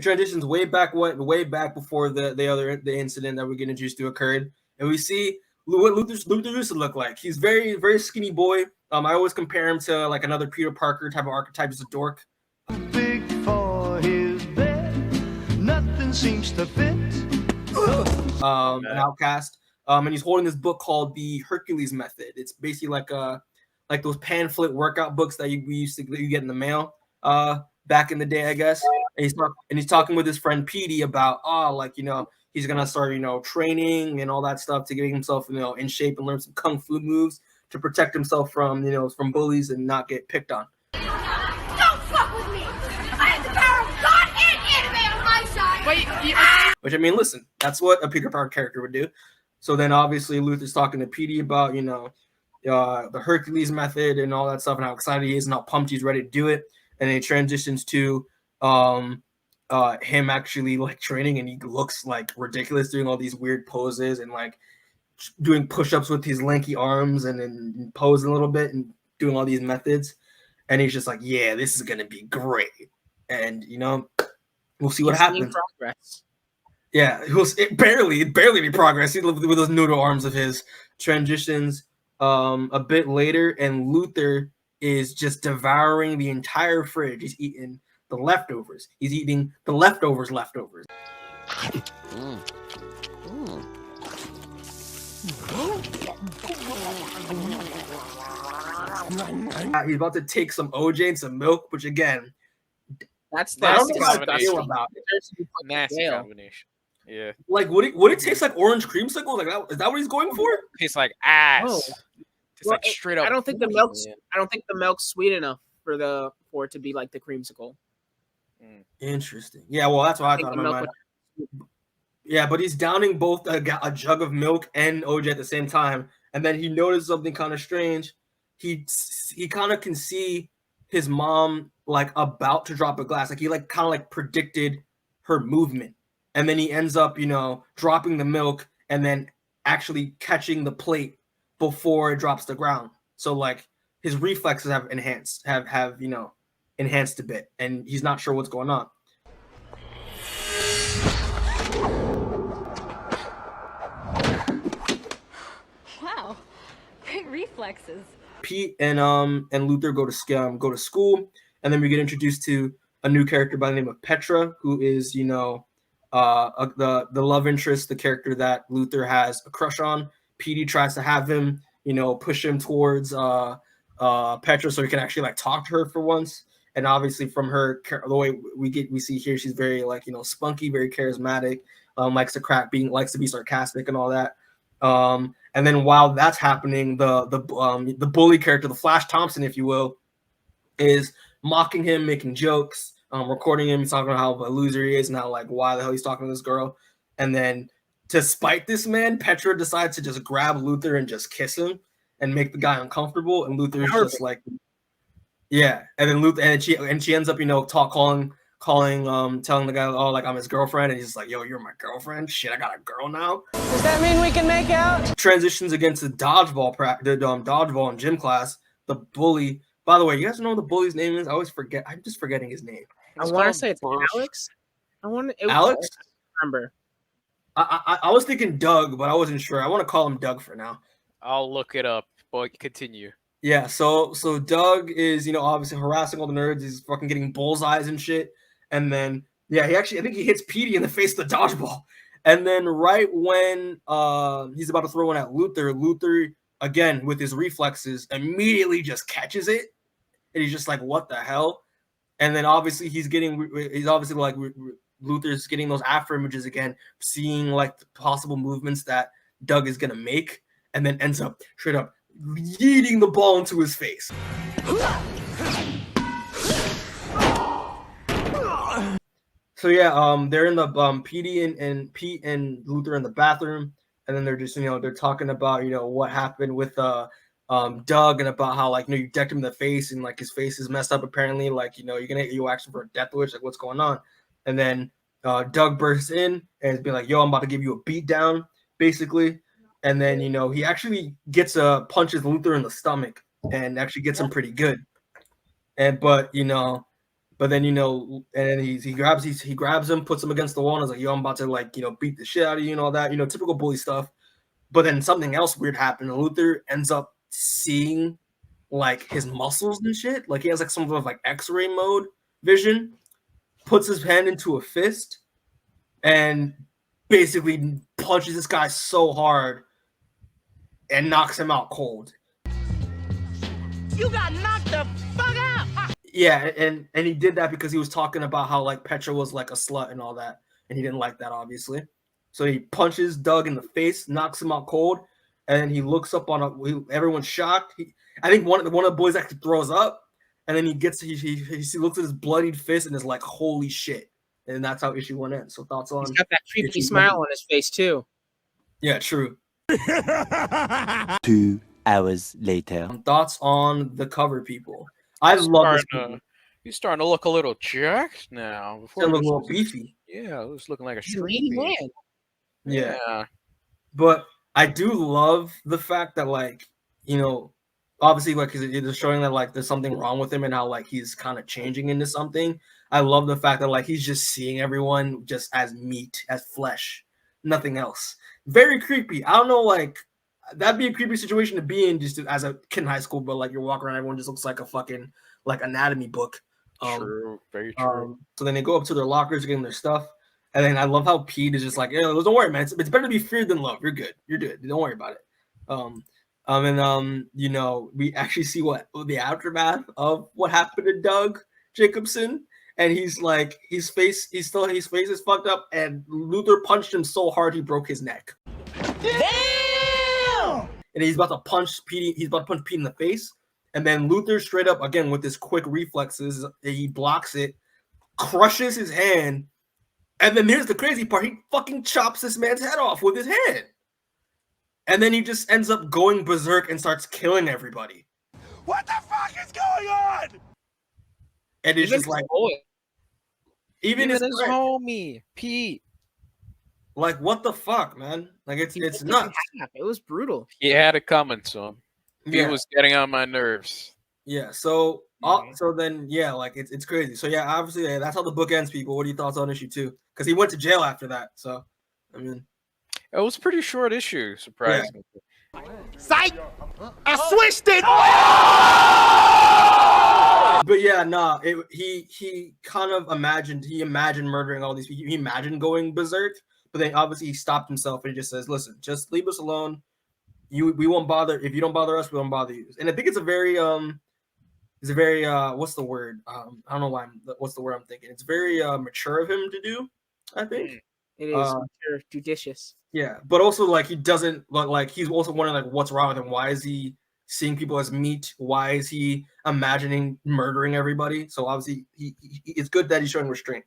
it transitions way back before the incident that we get introduced to occurred, and we see what Luther used to look like. He's very, very skinny boy. I always compare him to like another Peter Parker type of archetype. He's a dork. Big for his bed, nothing seems to fit. An outcast. And he's holding this book called the Hercules Method. It's basically like those pamphlet workout books that you get in the mail back in the day, I guess. And he's talking with his friend Petey about he's gonna start training and all that stuff to get himself in shape and learn some kung fu moves to protect himself from bullies and not get picked on. Don't fuck with me! I have the power of God and anime on my side! Which, I mean, listen, that's what a Peter Parker character would do. So then obviously Luther's talking to Petey about the Hercules method and all that stuff and how excited he is and how pumped he's ready to do it. And then it transitions to him actually like training, and he looks like ridiculous doing all these weird poses and like doing push-ups with his lanky arms and posing a little bit and doing all these methods. And he's just like, yeah, this is gonna be great. And we'll see what happens. Progress. Yeah, it barely any progress. He lived with those noodle arms of his. Transitions a bit later, and Luther is just devouring the entire fridge. He's eating the leftovers. He's eating the leftovers. He's about to take some OJ and some milk, which again, That's I don't know how I disgusting. feel about it. Nasty combination. Yeah. Like, would it taste like orange creamsicle? Like that? Is that what he's going for? Tastes like ass. Oh. It's like straight up. I don't think the milk's sweet enough for it to be like the creamsicle. Interesting. Yeah, well, that's what I thought in my mind. Yeah, but he's downing both a jug of milk and OJ at the same time, and then he noticed something kind of strange. He kind of can see his mom like about to drop a glass. Like he like kind of like predicted her movement, and then he ends up dropping the milk and then actually catching the plate before it drops to the ground. So like his reflexes have enhanced a bit, and he's not sure what's going on. Wow, great reflexes. Pete and Luther go to school, and then we get introduced to a new character by the name of Petra, who is the love interest, the character that Luther has a crush on. Petey tries to have him push him towards Petra so he can actually like talk to her for once. And obviously from her, the way we see here, she's very like spunky, very charismatic, likes to be sarcastic and all that. And then while that's happening, the bully character, the Flash Thompson, if you will, is mocking him, making jokes, recording him, talking about how a loser he is and how like why the hell he's talking to this girl. And then to spite this man, Petra decides to just grab Luther and just kiss him and make the guy uncomfortable. And Luther's just like, yeah. And then Luther and she ends up telling the guy, oh, like I'm his girlfriend, and he's like, yo, you're my girlfriend. Shit, I got a girl now. Does that mean we can make out? Transitions against the dodgeball in gym class. The bully. By the way, you guys know what the bully's name is? I always forget. I'm just forgetting his name. I want to say it's Alex. Alex. I remember. I was thinking Doug, but I wasn't sure. I want to call him Doug for now. I'll look it up. But continue. Yeah. So Doug is obviously harassing all the nerds. He's fucking getting bullseyes and shit. And then I think he hits Petey in the face with the dodgeball. And then right when he's about to throw one at Luther again with his reflexes immediately just catches it, and he's just like, what the hell? And then obviously Luther's getting those after images again, seeing like the possible movements that Doug is gonna make, and then ends up straight up yeeting the ball into his face. So yeah, they're in the Pete and Luther in the bathroom, and then they're just they're talking about what happened with Doug, and about how like you decked him in the face and like his face is messed up apparently, like you're gonna get action for a death wish, like what's going on. And then Doug bursts in and is being like, yo, I'm about to give you a beat down basically. And then he actually punches Luther in the stomach and actually gets him pretty good. But But then and then he grabs him, puts him against the wall, and is like, yo, I'm about to like beat the shit out of you and all that, typical bully stuff. But then something else weird happened, and Luther ends up seeing like his muscles and shit. Like he has like some sort of like X-ray mode vision, puts his hand into a fist, and basically punches this guy so hard and knocks him out cold. You got knocked the fuck out! Yeah, and he did that because he was talking about how like Petra was like a slut and all that, and he didn't like that, obviously. So he punches Doug in the face, knocks him out cold, and then he looks up everyone's shocked. I think one of the boys actually throws up, and then he looks at his bloodied fist and is like, "Holy shit!" And that's how issue 1 ends. So thoughts on? He's got that creepy smile on his face too. Yeah, true. 2 hours later. Thoughts on the cover, people? I love this movie. He's starting to look a little jacked now. Before look a little beefy. Yeah, it was looking like a Dreamy man. Yeah. But I do love the fact that like, obviously like it's showing that like there's something wrong with him and how like he's kind of changing into something. I love the fact that like he's just seeing everyone just as meat, as flesh, nothing else. Very creepy. I don't know, like that'd be a creepy situation to be in just as a kid in high school, but like you're walking around, everyone just looks like a fucking like anatomy book. True, very true. So then they go up to their lockers, getting their stuff, and then I love how Pete is just like, "Yeah, don't worry, man. It's better to be feared than loved. You're good. You're good. Don't worry about it." We actually see what the aftermath of what happened to Doug Jacobson, and he's like, his face is fucked up, and Luther punched him so hard he broke his neck. Damn! And he's about to punch Pete. He's about to punch Pete in the face. And then Luther straight up, again, with his quick reflexes, he blocks it, crushes his hand, and then here's the crazy part. He fucking chops this man's head off with his hand. And then he just ends up going berserk and starts killing everybody. What the fuck is going on? And it's just like, even his homie, Pete. Like, what the fuck, man? Like, it's nuts. It was brutal. He had it coming, son. He was getting on my nerves. Yeah. So then like it's crazy. So yeah, obviously that's how the book ends, people. What are your thoughts on issue 2? Because he went to jail after that. So I mean, it was a pretty short issue, surprisingly. Yeah. Psych! I switched it! But yeah, he kind of imagined murdering all these people. He imagined going berserk, but then obviously he stopped himself and he just says, "Listen, just leave us alone. We won't bother. If you don't bother us, we won't bother you." And I think it's a very what's the word? I don't know what's the word I'm thinking. It's very mature of him to do, I think. It is mature, judicious. Yeah, but also like he doesn't like he's also wondering like what's wrong with him. Why is he seeing people as meat? Why is he imagining murdering everybody? So obviously he it's good that he's showing restraint.